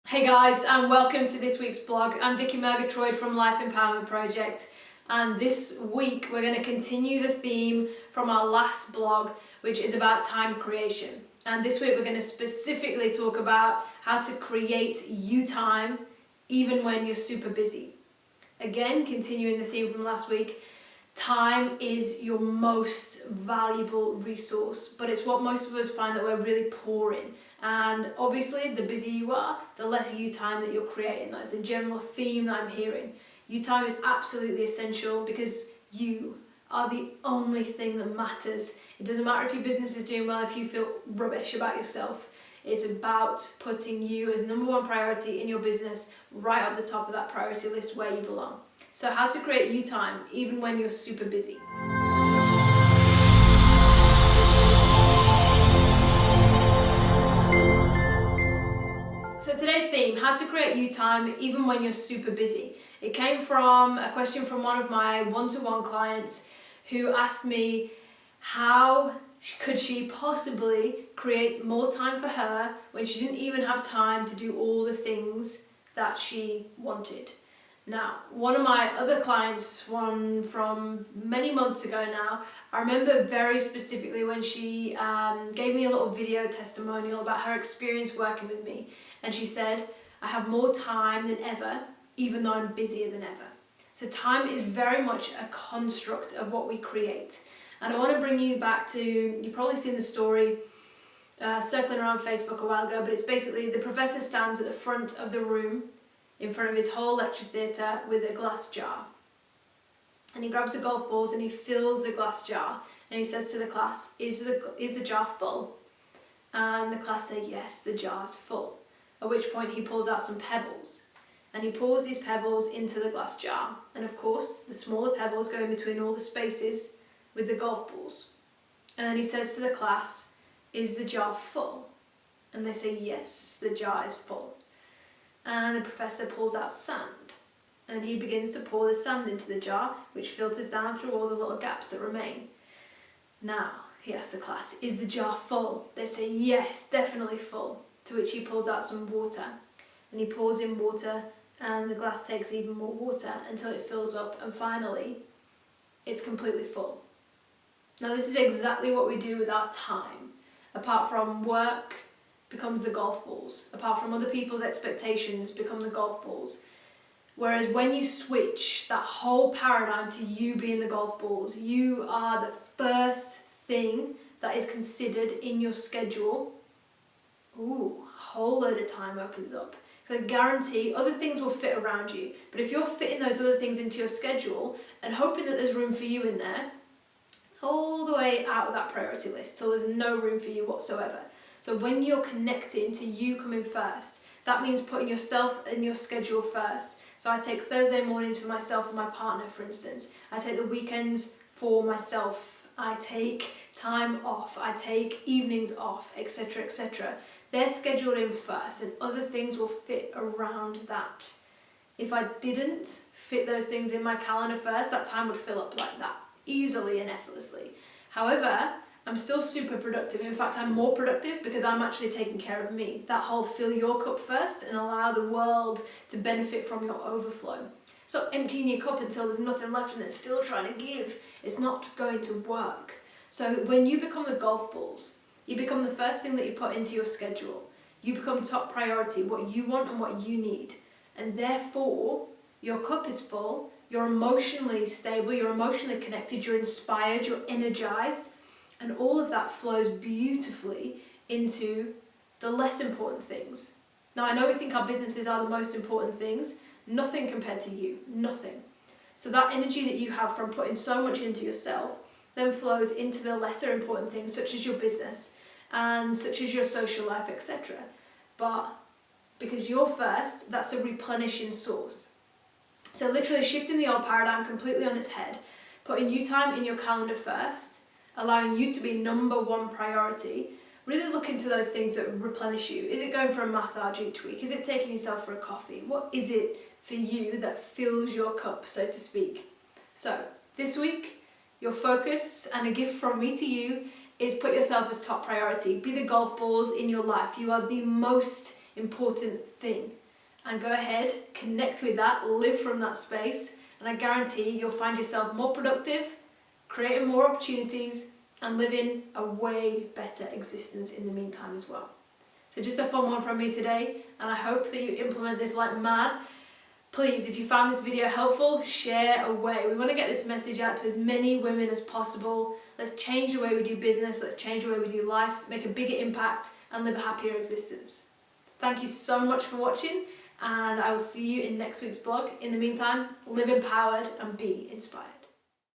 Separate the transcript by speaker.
Speaker 1: Hey guys, and welcome to this week's blog. I'm Vicky Murgatroyd from Life Empowerment Project, and this week we're going to continue the theme from our last blog, which is about time creation. And this week we're going to specifically talk about how to create you time even when you're super busy. Again, continuing the theme from last week, time is your most valuable resource, but it's what most of us find that we're really poor in. And obviously, the busier you are, the less you time that you're creating. That's the general theme that I'm hearing. You time is absolutely essential because you are the only thing that matters. It doesn't matter if your business is doing well, if you feel rubbish about yourself. It's about putting you as number one priority in your business, right up the top of that priority list where you belong. So how to create you time even when you're super busy. So today's theme, how to create you time even when you're super busy. It came from a question from one of my one-to-one clients who asked me how could she possibly create more time for her when she didn't even have time to do all the things that she wanted. Now, one of my other clients, one from many months ago now, I remember very specifically when she gave me a little video testimonial about her experience working with me. And she said, I have more time than ever, even though I'm busier than ever. So time is very much a construct of what we create. And I want to bring you back to, you've probably seen the story circling around Facebook a while ago, but it's basically the professor stands at the front of the room in front of his whole lecture theatre with a glass jar. And he grabs the golf balls and he fills the glass jar and he says to the class, is the jar full? And the class say, yes, the jar's full. At which point he pulls out some pebbles and he pours these pebbles into the glass jar. And of course, the smaller pebbles go in between all the spaces with the golf balls. And then he says to the class, is the jar full? And they say, yes, the jar is full. And the professor pulls out sand and he begins to pour the sand into the jar, which filters down through all the little gaps that remain. Now, he asks the class, is the jar full? They say, yes, definitely full. To which he pulls out some water and he pours in water and the glass takes even more water until it fills up and finally it's completely full. Now this is exactly what we do with our time. Apart from work becomes the golf balls. Apart from other people's expectations become the golf balls. Whereas when you switch that whole paradigm to you being the golf balls, you are the first thing that is considered in your schedule. Ooh, a whole load of time opens up. So I guarantee other things will fit around you. But if you're fitting those other things into your schedule and hoping that there's room for you in there, all the way out of that priority list till there's no room for you whatsoever. So when you're connecting to you coming first, that means putting yourself in your schedule first. So I take Thursday mornings for myself and my partner, for instance. I take the weekends for myself. I take time off. I take evenings off, etc., etc. They're scheduled in first and other things will fit around that. If I didn't fit those things in my calendar first, that time would fill up like that, easily and effortlessly. However, I'm still super productive. In fact, I'm more productive because I'm actually taking care of me. That whole fill your cup first and allow the world to benefit from your overflow. Stop emptying your cup until there's nothing left and then still trying to give. It's not going to work. So when you become the golf balls, you become the first thing that you put into your schedule. You become top priority, what you want and what you need. And therefore, your cup is full, you're emotionally stable, you're emotionally connected, you're inspired, you're energized. And all of that flows beautifully into the less important things. Now, I know we think our businesses are the most important things. Nothing compared to you. Nothing. So that energy that you have from putting so much into yourself then flows into the lesser important things, such as your business and such as your social life, etc. But because you're first, that's a replenishing source. So literally shifting the old paradigm completely on its head, putting you time in your calendar first, allowing you to be number one priority. Really look into those things that replenish you. Is it going for a massage each week? Is it taking yourself for a coffee? What is it for you that fills your cup, so to speak? So this week, your focus and a gift from me to you is put yourself as top priority. Be the golf balls in your life. You are the most important thing. And go ahead, connect with that, live from that space, and I guarantee you'll find yourself more productive, creating more opportunities, and living a way better existence in the meantime as well. So just a fun one from me today, and I hope that you implement this like mad. Please, if you found this video helpful, share away. We want to get this message out to as many women as possible. Let's change the way we do business, let's change the way we do life, make a bigger impact, and live a happier existence. Thank you so much for watching, and I will see you in next week's vlog. In the meantime, live empowered and be inspired.